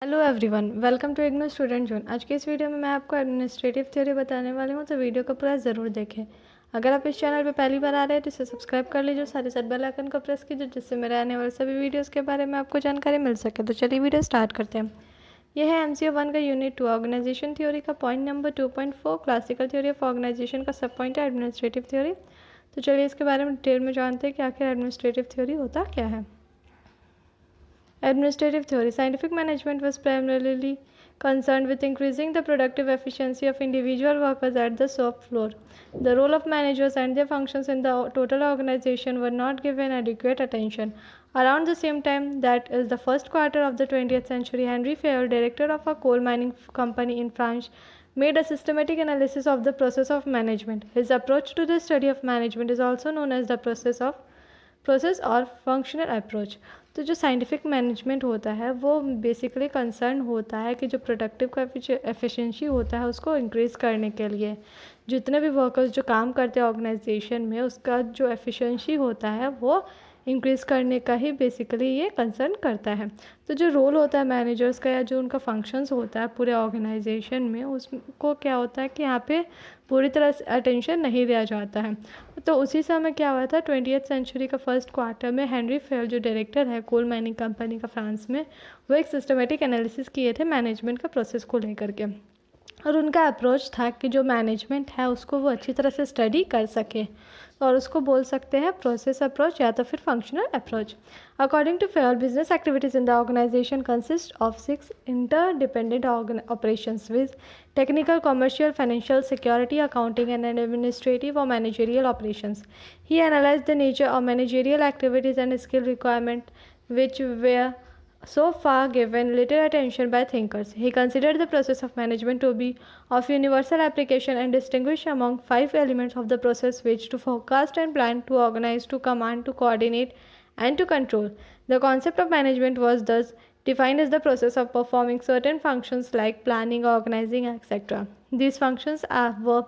Hello everyone, welcome to IGNOU student zone. आज के इस वीडियो में मैं आपको एडमिनिस्ट्रेटिव थ्योरी बताने वाली हूँ, तो वीडियो को पूरा ज़रूर देखें। अगर आप इस चैनल पर पहली बार आ रहे हैं तो इसे सब्सक्राइब कर लीजिए, साथ ही साथ बेल आइकन को प्रेस कीजिए, जिससे मेरे आने वाले सभी वीडियोज़ के बारे में आपको जानकारी मिल सके। तो चलिए वीडियो स्टार्ट करते हैं। यह है MCO 1 का यूनिट 2 ऑर्गेनाइजेशन थ्योरी का point number 2.4 classical theory of organisation का सब पॉइंट है एडमिनिस्ट्रेटिव थ्योरी। तो चलिए इसके बारे में डिटेल में जानते हैं कि आखिर एडमिनिस्ट्रेटिव थ्योरी होता क्या है। Administrative theory. Scientific management was primarily concerned with increasing the productive efficiency of individual workers at the shop floor. The role of managers and their functions in the total organization were not given adequate attention. Around the same time, that is the first quarter of the 20th century, Henry Fayol, director of a coal mining company in France, made a systematic analysis of the process of management. His approach to the study of management is also known as the process और functional approach. तो जो scientific management होता है वो basically concern होता है कि जो प्रोडक्टिव का एफिशिएंसी होता है उसको इंक्रीज़ करने के लिए जितने भी वर्कर्स जो काम करते हैं ऑर्गेनाइजेशन में उसका जो एफिशिएंसी होता है वो इंक्रीज़ करने का ही बेसिकली ये कंसर्न करता है। तो जो रोल होता है मैनेजर्स का या जो उनका फंक्शंस होता है पूरे ऑर्गेनाइजेशन में, उसको क्या होता है कि यहाँ पे पूरी तरह से अटेंशन नहीं दिया जाता है। तो उसी समय क्या हुआ था, 20th सेंचुरी का फर्स्ट क्वार्टर में हेनरी फेयल जो डायरेक्टर है कोल माइनिंग कंपनी का फ्रांस में, वो एक सिस्टमेटिक एनालिसिस किए थे मैनेजमेंट का प्रोसेस को लेकर के। और उनका अप्रोच था कि जो मैनेजमेंट है उसको वो अच्छी तरह से स्टडी कर सके और उसको बोल सकते हैं प्रोसेस अप्रोच या तो फिर functional approach. According to Fayol, business activities in the organisation consist of 6 interdependent operations with technical, commercial, financial, security, accounting, and administrative or managerial operations. He analyzed the nature of managerial activities and skill requirements which were so far given little attention by thinkers. He considered the process of management to be of universal application and distinguished among 5 elements of the process which to forecast and plan, to organize, to command, to coordinate, and to control. The concept of management was thus defined as the process of performing certain functions like planning, organizing, etc. These functions were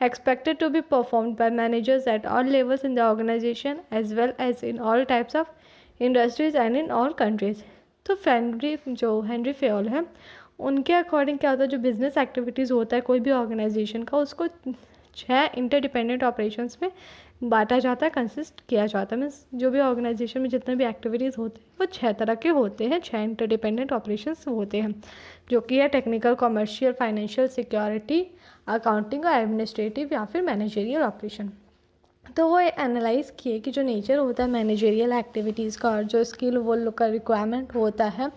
expected to be performed by managers at all levels in the organization as well as in all types of industries and in all countries. तो Henry Fayol है उनके according क्या होता है, जो business activities होता है कोई भी ऑर्गेनाइजेशन का उसको 6 इंटरडिपेंडेंट ऑपरेशंस में बांटा जाता है, कंसिस्ट किया जाता है। मीन्स जो भी ऑर्गेनाइजेशन में जितने भी एक्टिविटीज़ होते हैं वो 6 तरह के होते हैं, 6 इंटरडिपेंडेंट ऑपरेशंस होते हैं, जो कि है technical, commercial, financial, security, accounting और एडमिनिस्ट्रेटिव या फिर मैनेजरियल ऑपरेशन। तो वो एनालाइज़ किए कि जो नेचर होता है मैनेजरियल एक्टिविटीज़ का और जो स्किल वो लोग का रिक्वायरमेंट होता है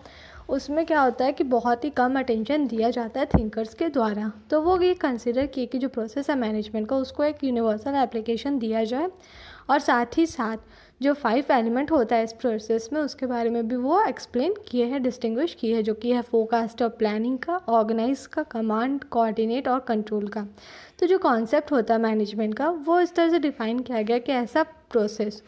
उसमें क्या होता है कि बहुत ही कम अटेंशन दिया जाता है थिंकर्स के द्वारा। तो वो ये कंसिडर किए कि जो प्रोसेस है मैनेजमेंट का उसको एक यूनिवर्सल एप्लीकेशन दिया जाए और साथ ही साथ जो 5 एलिमेंट होता है इस प्रोसेस में उसके बारे में भी वो एक्सप्लेन किए हैं, डिस्टिंग्विश किए हैं, जो कि है फोरकास्ट और प्लानिंग का, ऑर्गेनाइज का, कमांड, कोऑर्डिनेट और कंट्रोल का। तो जो कॉन्सेप्ट होता है मैनेजमेंट का वो इस तरह से डिफाइन किया गया कि ऐसा प्रोसेस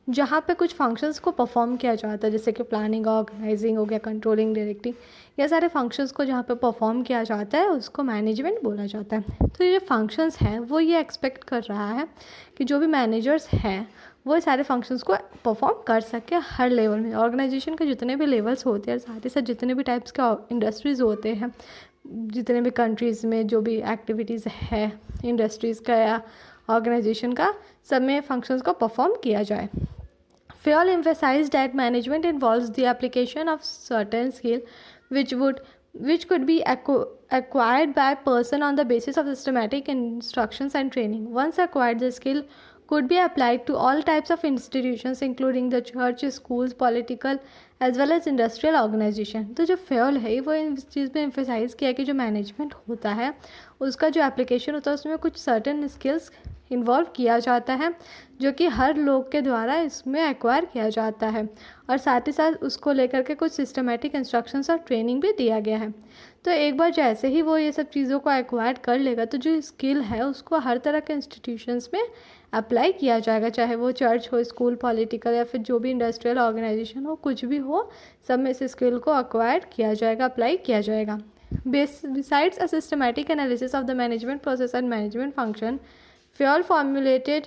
जहाँ पे कुछ फंक्शंस को परफॉर्म किया जाता है, जैसे कि प्लानिंग, ऑर्गेनाइजिंग हो गया, कंट्रोलिंग, डायरेक्टिंग, ये सारे फंक्शंस को जहाँ पे परफॉर्म किया जाता है उसको मैनेजमेंट बोला जाता है। तो ये फंक्शंस हैं वो ये एक्सपेक्ट कर रहा है कि जो भी मैनेजर्स हैं वो सारे फंक्शंस को परफॉर्म कर सके हर लेवल में। ऑर्गेनाइजेशन के जितने भी लेवल्स होते हैं, साथ ही साथ जितने भी टाइप्स के इंडस्ट्रीज़ होते हैं, जितने भी कंट्रीज़ में जो भी एक्टिविटीज़ है इंडस्ट्रीज़ का या ऑर्गेनाइजेशन का, सब में फंक्शंस को परफॉर्म किया जाए। Fayol emphasized that management involves the application of certain skill which could be acquired by a person on the basis of systematic instructions and training. Once acquired, the skill could be applied to all types of institutions including the church, schools, political as well as industrial organization. तो जो Fayol है वो इस चीज़ में एम्फेसाइज़ किया कि जो management होता है उसका जो एप्लीकेशन होता है उसमें कुछ सर्टेन स्किल्स इन्वॉल्व किया जाता है जो कि हर लोग के द्वारा इसमें एक्वायर किया जाता है और साथ ही साथ उसको लेकर के कुछ सिस्टमेटिक इंस्ट्रक्शंस और ट्रेनिंग भी दिया गया है। तो एक बार जैसे ही वो ये सब चीज़ों को एक्वायर कर लेगा तो जो स्किल है उसको हर तरह के इंस्टीट्यूशंस में अप्लाई किया जाएगा, चाहे वो चर्च हो, स्कूल, पॉलिटिकल या फिर जो भी इंडस्ट्रियल ऑर्गेनाइजेशन हो, कुछ भी हो, सब में इस स्किल को एक्वायर किया जाएगा, अप्लाई किया जाएगा। Besides a systematic analysis of the management process and management function, Fayol formulated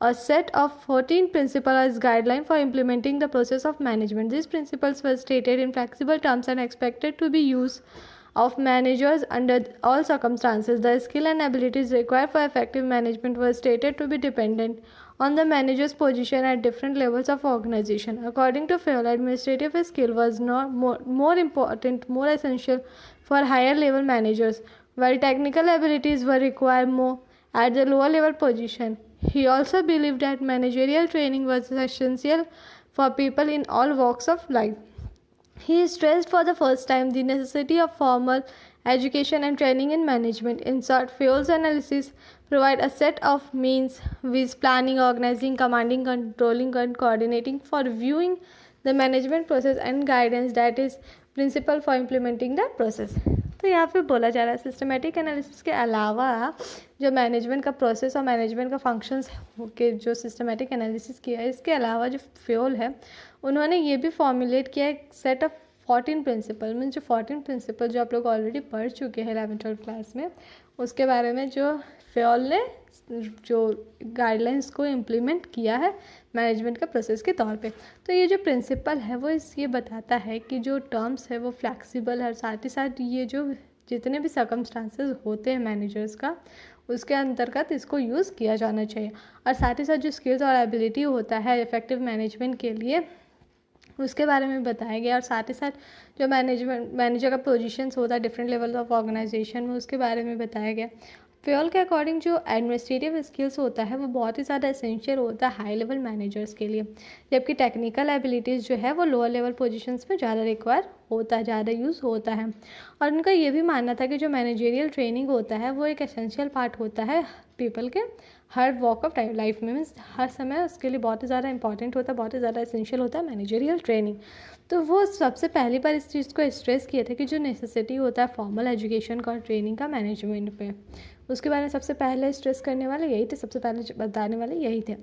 a set of 14 principles as guideline for implementing the process of management. These principles were stated in flexible terms and expected to be used of managers under all circumstances. The skill and abilities required for effective management were stated to be dependent on the manager's position at different levels of organization. According to Fayol, administrative skill was more important, more essential for higher level managers, while technical abilities were required more at the lower level position. He also believed that managerial training was essential for people in all walks of life. He stressed for the first time the necessity of formal education and training in management. In short, Fayol's analysis provide a set of means with planning, organizing, commanding, controlling, and coordinating for viewing the management process and guidance that is principle for implementing the process. तो यहाँ पे बोला जा रहा है systematic analysis के अलावा जो मैनेजमेंट का प्रोसेस और मैनेजमेंट का फंक्शंस के जो सिस्टमेटिक एनालिसिस किया है, इसके अलावा जो फ्योल है उन्होंने ये भी फॉर्मुलेट किया है सेट ऑफ 14 प्रिंसिपल मीन जो 14 प्रिंसिपल जो आप लोग ऑलरेडी पढ़ चुके हैं 11th-12th क्लास में, उसके बारे में जो फ्योल ने जो गाइडलाइंस को इम्प्लीमेंट किया है मैनेजमेंट का प्रोसेस के तौर पे। तो ये जो प्रिंसिपल है वो ये बताता है कि जो टर्म्स है वो फ्लैक्सिबल है और साथ ही साथ ये जो जितने भी सर्कमस्टांसेस होते हैं मैनेजर्स का उसके अंतर्गत इसको यूज़ किया जाना चाहिए। और साथ ही साथ जो स्किल्स और एबिलिटी होता है इफ़ेक्टिव मैनेजमेंट के लिए उसके बारे में बताया गया। और साथ ही साथ जो मैनेजर का पोजीशंस होता है डिफरेंट लेवल ऑफ ऑर्गेनाइजेशन में उसके बारे में बताया गया। फ्योल के अकॉर्डिंग जो एडमिनिस्ट्रेटिव स्किल्स होता है वो बहुत ही ज़्यादा एसेंशियल होता है हाई लेवल मैनेजर्स के लिए, जबकि टेक्निकल एबिलिटीज़ जो है वो लोअर लेवल पोजीशंस में ज़्यादा रिक्वायर होता है, ज़्यादा यूज़ होता है। और उनका ये भी मानना था कि जो मैनेजरियल ट्रेनिंग होता है वो एक एसेंशियल पार्ट होता है पीपल के हर वॉक ऑफ लाइफ में, मीन्स हर समय उसके लिए बहुत ही ज़्यादा इंपॉर्टेंट होता है, बहुत ही ज़्यादा एसेंशियल होता है मैनेजरियल ट्रेनिंग। तो वो सबसे पहली बार इस चीज़ को स्ट्रेस किए थे कि जो नेसेसिटी होता है फॉर्मल एजुकेशन का और ट्रेनिंग का मैनेजमेंट पे, उसके बारे में सबसे पहले स्ट्रेस करने वाले यही थे, सबसे पहले बताने वाले यही थे।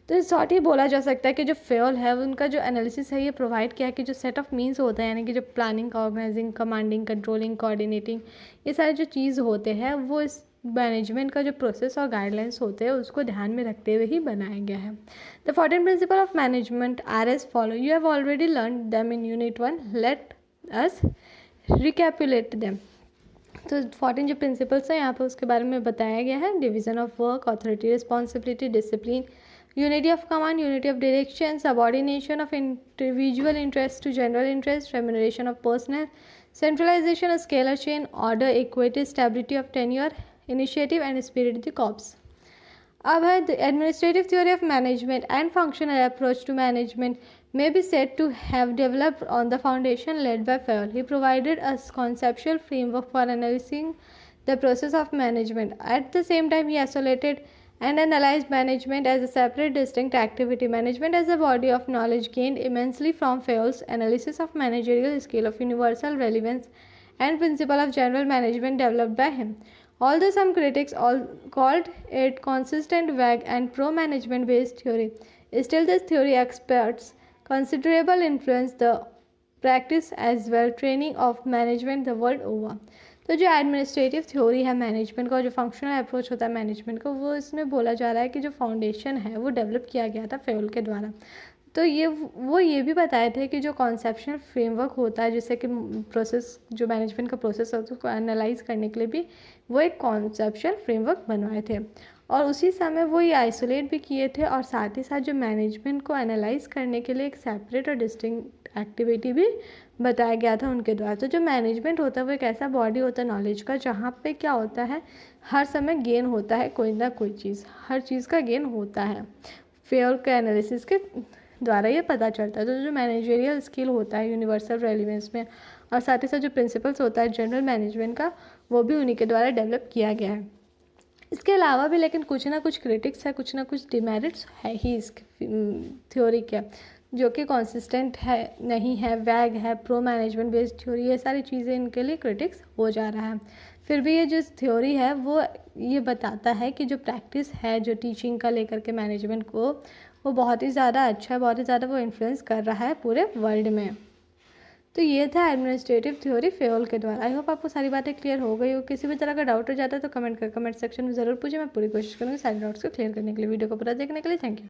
तो इस शॉर्ट ही बोला जा सकता है कि जो फ्योल है उनका जो एनालिसिस है ये प्रोवाइड किया कि जो सेट ऑफ मीन्स होता है यानी कि जो planning, organising, commanding, controlling, coordinating, ये सारे जो चीज़ होते हैं वो इस मैनेजमेंट का जो प्रोसेस और गाइडलाइंस होते हैं उसको ध्यान में रखते हुए ही बनाया गया है। The 14 principle of management are as follow, you have already learn them in unit 1, let us recapitulate them. तो 14 जो प्रिंसिपल्स हैं यहाँ पर उसके बारे में बताया गया है। Division of work, authority, responsibility, discipline, unity of command, unity of direction, subordination of individual interest to general interest, remuneration of personal, centralization of scalar chain, order, equity, stability of tenure, initiative and spirit the corps. अब है the administrative theory of management and functional approach to management may be said to have developed on the foundation laid by Fayol. He provided a conceptual framework for analyzing the process of management. At the same time, he isolated and analyzed management as a separate distinct activity. Management as a body of knowledge gained immensely from Fayol's analysis of managerial skill of universal relevance and principle of general management developed by him. Although some critics called it consistent, vague and pro-management based theory, still this theory exerts considerable influence the practice as well training of management the world over. तो जो administrative theory है management का और जो functional approach होता है management का वो इसमें बोला जा रहा है कि जो फाउंडेशन है वो डेवलप किया गया था फेयोल के द्वारा। तो ये भी बताए थे कि जो कॉन्सेप्शनल फ्रेमवर्क होता है जिससे कि प्रोसेस जो मैनेजमेंट का प्रोसेस होता है उसको एनालाइज करने के लिए भी वो एक कॉन्सेप्शुअल फ्रेमवर्क बनवाए थे और उसी समय वो ये आइसोलेट भी किए थे और साथ ही साथ जो मैनेजमेंट को एनालाइज करने के लिए एक सेपरेट और डिस्टिंक्ट एक्टिविटी भी बताया गया था उनके द्वारा। तो जो मैनेजमेंट होता है वो एक ऐसा बॉडी होता है नॉलेज का जहाँ पे क्या होता है हर समय गेन होता है कोई ना कोई चीज़, हर चीज़ का गेन होता है। फेयोल के एनालिसिस के द्वारा ये पता चलता है। तो जो मैनेजरियल स्किल होता है यूनिवर्सल रेलिवेंस में और साथ ही साथ जो प्रिंसिपल्स होता है जनरल मैनेजमेंट का वो भी उन्हीं के द्वारा डेवलप किया गया है। इसके अलावा भी लेकिन कुछ ना कुछ क्रिटिक्स है, कुछ ना कुछ डिमेरिट्स है ही इस थ्योरी के, जो कि कंसिस्टेंट है नहीं है, वैग है, प्रो मैनेजमेंट बेस्ड थ्योरी, ये सारी चीज़ें इनके लिए क्रिटिक्स हो जा रहा है। फिर भी ये जो थ्योरी है वो ये बताता है कि जो प्रैक्टिस है जो टीचिंग का लेकर के मैनेजमेंट को वो बहुत ही ज़्यादा अच्छा है, बहुत ही ज़्यादा वो इन्फ्लुएंस कर रहा है पूरे वर्ल्ड में। तो ये था एडमिनिस्ट्रेटिव थ्योरी फेयोल के द्वारा। आई होप आपको सारी बातें क्लियर हो गई हो। किसी भी तरह का डाउट हो जाता है तो कमेंट सेक्शन में ज़रूर पूछे, मैं पूरी कोशिश करूँगी सारे डाउट्स को क्लियर करने के लिए। वीडियो को पूरा देखने के लिए थैंक यू।